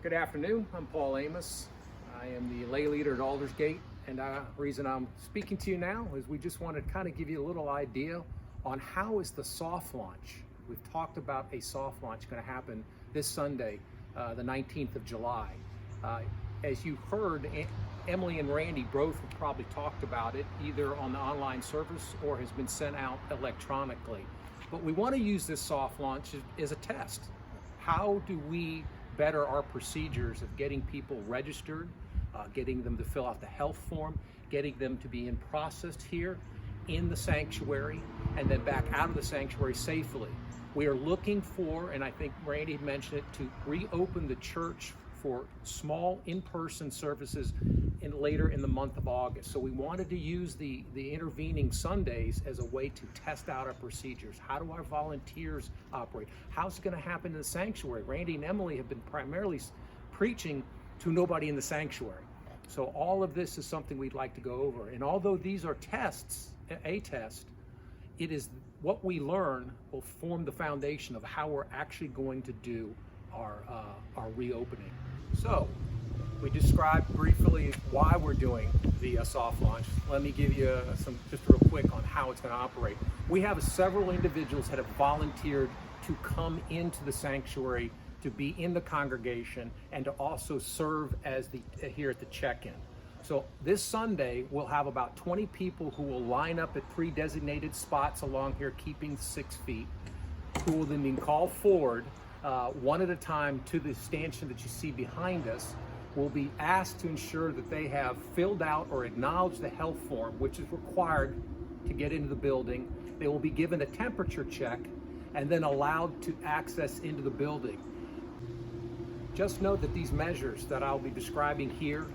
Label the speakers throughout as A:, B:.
A: Good afternoon. I'm Paul Amos. I am the lay leader at Aldersgate, and the reason I'm speaking to you now is we just want to kind of give you a little idea on how is the soft launch. We've talked about a soft launch going to happen this Sunday, the 19th of July. As you heard, Emily and Randy both have probably talked about it either on the online service or has been sent out electronically. But we want to use this soft launch as a test. How do we better our procedures of getting people registered, getting them to fill out the health form, getting them to be processed here in the sanctuary, and then back out of the sanctuary safely. We are looking for, and I think Randy mentioned it, to reopen the church for small in-person services later in the month of August. So we wanted to use the intervening Sundays as a way to test out our procedures. How do our volunteers operate? How's it going to happen in the sanctuary? Randy and Emily have been primarily preaching to nobody in the sanctuary. So all of this is something we'd like to go over. And although these are tests, a test, it is what we learn will form the foundation of how we're actually going to do our reopening. So we described briefly why we're doing the soft launch. Let me give you just real quick on how it's going to operate. We have several individuals that have volunteered to come into the sanctuary, to be in the congregation, and to also serve as here at the check-in. So this Sunday, we'll have about 20 people who will line up at pre-designated spots along here, keeping 6 feet, who will then be called forward one at a time to the stanchion that you see behind us. Will be asked to ensure that they have filled out or acknowledged the health form, which is required to get into the building. They will be given a temperature check and then allowed to access into the building. Just note that these measures that I'll be describing here,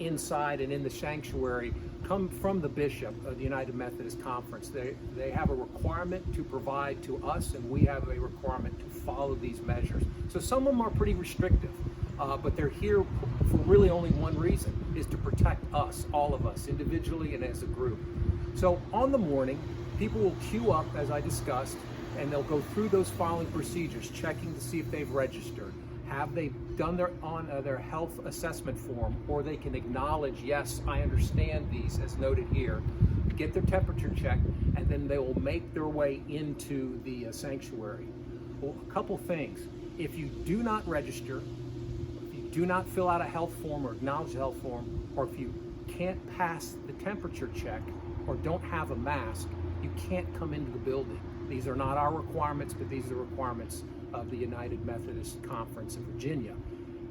A: inside and in the sanctuary, come from the Bishop of the United Methodist Conference. They have a requirement to provide to us, and we have a requirement to follow these measures. So some of them are pretty restrictive. But they're here for really only one reason, is to protect us, all of us, individually and as a group. So on the morning, people will queue up, as I discussed, and they'll go through those following procedures, checking to see if they've registered. Have they done their health assessment form, or they can acknowledge, yes, I understand these, as noted here, get their temperature check, and then they will make their way into the sanctuary. Well, a couple things. If you do not register, do not fill out a health form or acknowledge the health form, or if you can't pass the temperature check or don't have a mask, you can't come into the building. These are not our requirements, but these are the requirements of the United Methodist Conference in Virginia.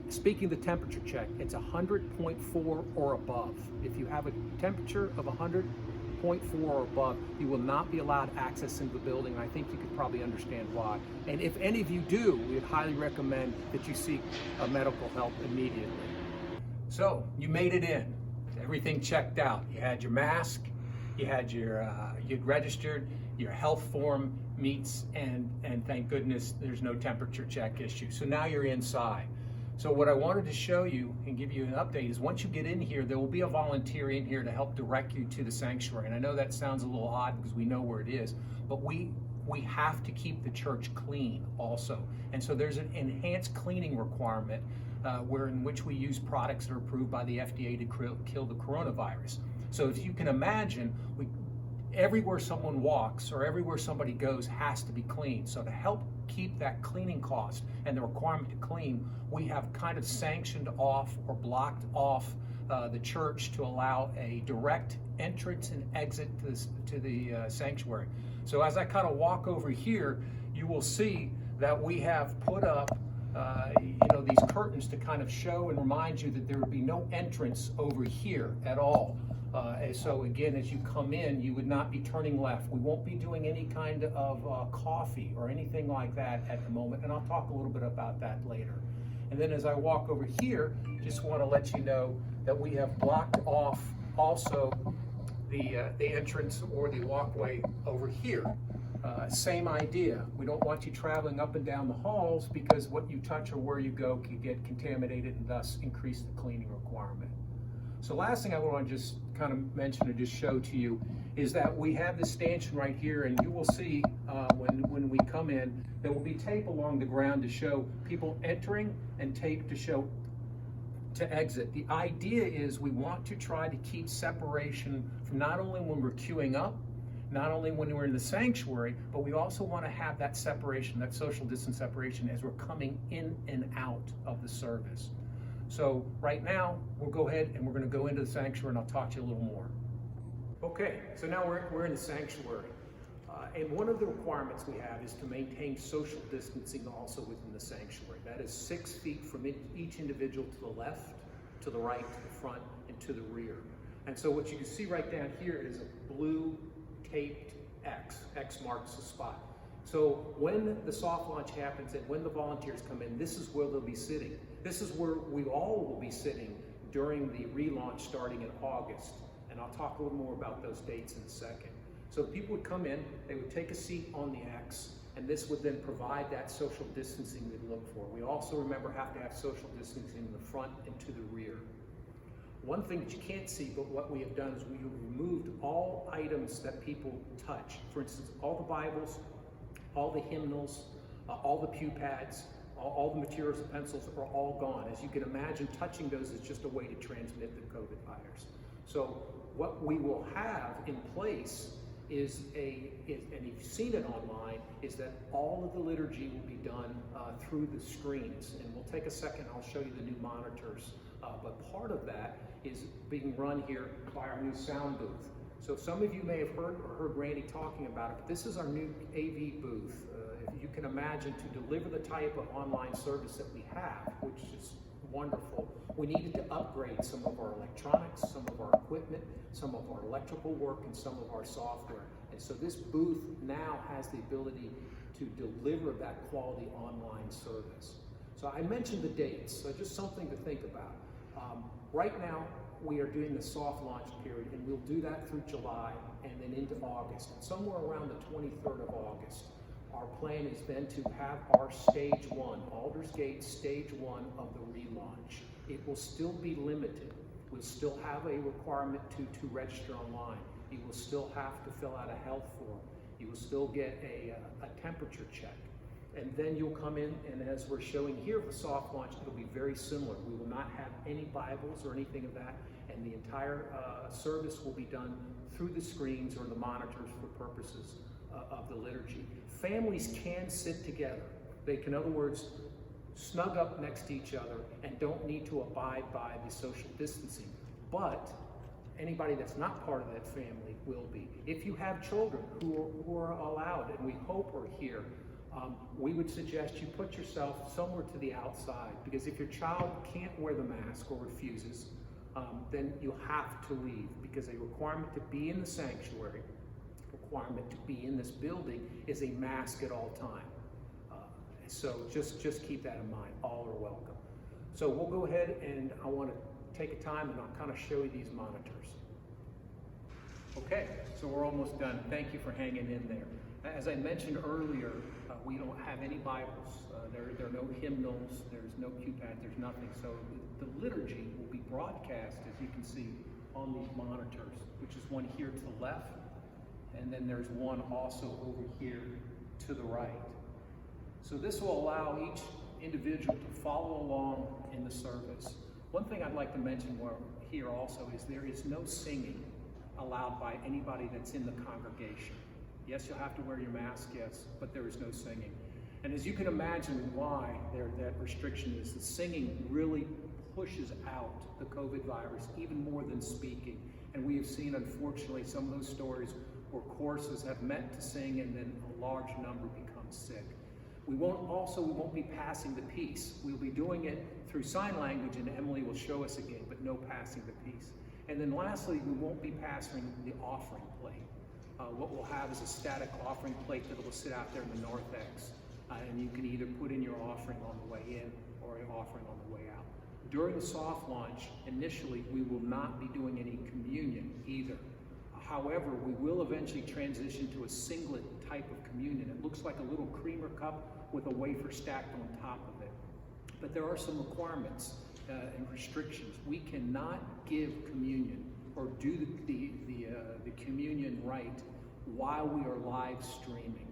A: Speaking of the temperature check, it's 100.4 or above. If you have a temperature of 100.4 or above, you will not be allowed access into the building. I think you could probably understand why. And if any of you do, we would highly recommend that you seek medical help immediately. So you made it in, everything checked out. You had your mask, you had you'd registered, your health form meets, and thank goodness there's no temperature check issue. So now you're inside. So what I wanted to show you and give you an update is once you get in here, there will be a volunteer in here to help direct you to the sanctuary. And I know that sounds a little odd because we know where it is, but we have to keep the church clean also. And so there's an enhanced cleaning requirement in which we use products that are approved by the FDA to kill the coronavirus. So if you can imagine, everywhere someone walks or everywhere somebody goes has to be clean. So to help keep that cleaning cost and the requirement to clean, we have kind of sanctioned off or blocked off the church to allow a direct entrance and exit to the sanctuary. So as I kind of walk over here, you will see that we have put up these curtains to kind of show and remind you that there would be no entrance over here at all. So again, as you come in, you would not be turning left. We won't be doing any kind of coffee or anything like that at the moment, and I'll talk a little bit about that later. And then as I walk over here, just want to let you know that we have blocked off also the entrance or the walkway over here. Same idea. We don't want you traveling up and down the halls because what you touch or where you go can get contaminated and thus increase the cleaning requirement. So last thing I want to just kind of mention or just show to you is that we have this stanchion right here, and you will see when we come in, there will be tape along the ground to show people entering and tape to show to exit. The idea is we want to try to keep separation from not only when we're queuing up, not only when we're in the sanctuary, but we also want to have that separation, that social distance separation as we're coming in and out of the service. So right now, we'll go ahead and we're going to go into the sanctuary, and I'll talk to you a little more. Okay, so now we're in the sanctuary. And one of the requirements we have is to maintain social distancing also within the sanctuary. That is 6 feet from each individual to the left, to the right, to the front, and to the rear. And so what you can see right down here is a blue taped X. X marks the spot. So when the soft launch happens and when the volunteers come in, this is where they'll be sitting. This is where we all will be sitting during the relaunch starting in August. And I'll talk a little more about those dates in a second. So people would come in, they would take a seat on the X, and this would then provide that social distancing we'd look for. We also, remember, have to have social distancing in the front and to the rear. One thing that you can't see, but what we have done is we have removed all items that people touch. For instance, all the Bibles, all the hymnals, all the pew pads, all the materials and pencils are all gone. As you can imagine, touching those is just a way to transmit the COVID virus. So what we will have in place is and you've seen it online, is that all of the liturgy will be done through the screens. And we'll take a second, I'll show you the new monitors. But part of that is being run here by our new sound booth. So some of you may have heard Randy talking about it, but this is our new AV booth. If you can imagine, to deliver the type of online service that we have, which is wonderful, we needed to upgrade some of our electronics, some of our equipment, some of our electrical work, and some of our software. And so this booth now has the ability to deliver that quality online service. So I mentioned the dates, so just something to think about. Right now, we are doing the soft launch period, and we'll do that through July and then into August. And somewhere around the 23rd of August, our plan is then to have our stage 1, Aldersgate stage 1 of the relaunch. It will still be limited. We'll still have a requirement to register online. You will still have to fill out a health form. You will still get a temperature check. And then you'll come in, and as we're showing here the soft launch, it'll be very similar. We will not have any Bibles or anything of that, and the entire service will be done through the screens or the monitors for purposes of the liturgy. Families can sit together. They can, in other words, snug up next to each other and don't need to abide by the social distancing. But anybody that's not part of that family will be. If you have children who are allowed, and we hope are here, we would suggest you put yourself somewhere to the outside, because if your child can't wear the mask or refuses, then you'll have to leave, because a requirement to be in the sanctuary, requirement to be in this building, is a mask at all time. So just keep that in mind. All are welcome. So we'll go ahead, and I want to take a time and I'll kind of show you these monitors. Okay, so we're almost done. Thank you for hanging in there. As I mentioned earlier, we don't have any Bibles. There are no hymnals. There's no pew pad. There's nothing. So the liturgy will be broadcast, as you can see, on these monitors, which is one here to the left, and then there's one also over here to the right. So this will allow each individual to follow along in the service. One thing I'd like to mention here also is there is no singing allowed by anybody that's in the congregation. Yes, you'll have to wear your mask, yes, but there is no singing. And as you can imagine why that restriction is, the singing really pushes out the COVID virus even more than speaking. And we have seen, unfortunately, some of those stories where choruses have meant to sing and then a large number become sick. We won't be passing the peace. We'll be doing it through sign language, and Emily will show us again, but no passing the peace. And then lastly, we won't be passing the offering plate. What we'll have is a static offering plate that will sit out there in the north X, and you can either put in your offering on the way in or an offering on the way out. During the soft launch, initially, we will not be doing any communion either. However, we will eventually transition to a singlet type of communion. It looks like a little creamer cup with a wafer stacked on top of it. But there are some requirements. and restrictions. We cannot give communion or do the communion rite while we are live streaming.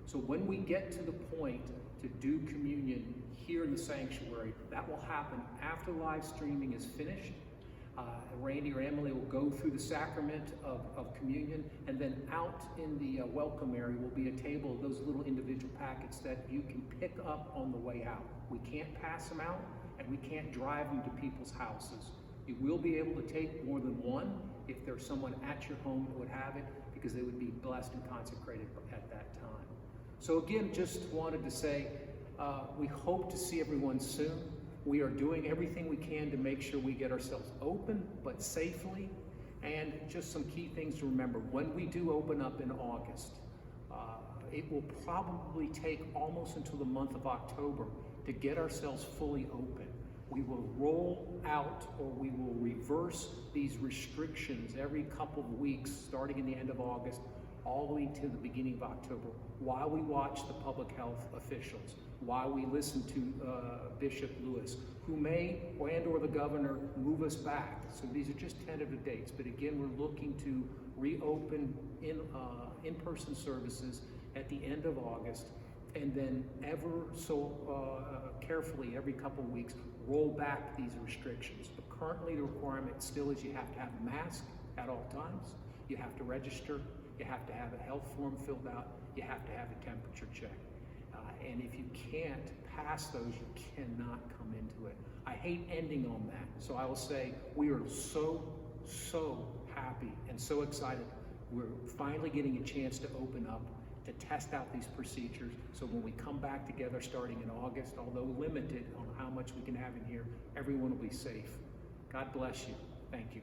A: So when we get to the point to do communion here in the sanctuary, that will happen after live streaming is finished. Randy or Emily will go through the sacrament of communion, and then out in the welcome area will be a table of those little individual packets that you can pick up on the way out. We can't pass them out, and we can't drive them to people's houses. You will be able to take more than one if there's someone at your home that would have it, because they would be blessed and consecrated at that time. So again, just wanted to say, we hope to see everyone soon. We are doing everything we can to make sure we get ourselves open, but safely. And just some key things to remember. When we do open up in August, it will probably take almost until the month of October to get ourselves fully open. We will roll out, or we will reverse these restrictions every couple of weeks, starting in the end of August, all the way to the beginning of October, while we watch the public health officials, while we listen to Bishop Lewis, who may, or the governor, move us back. So these are just tentative dates, but again, we're looking to reopen in-person services at the end of August, and then ever so carefully, every couple of weeks, roll back these restrictions. But currently the requirement still is you have to have a mask at all times, you have to register, you have to have a health form filled out, you have to have a temperature check. And if you can't pass those, you cannot come into it. I hate ending on that. So I will say we are so happy and so excited. We're finally getting a chance to open up, to test out these procedures. So when we come back together starting in August, although limited on how much we can have in here, everyone will be safe. God bless you. Thank you.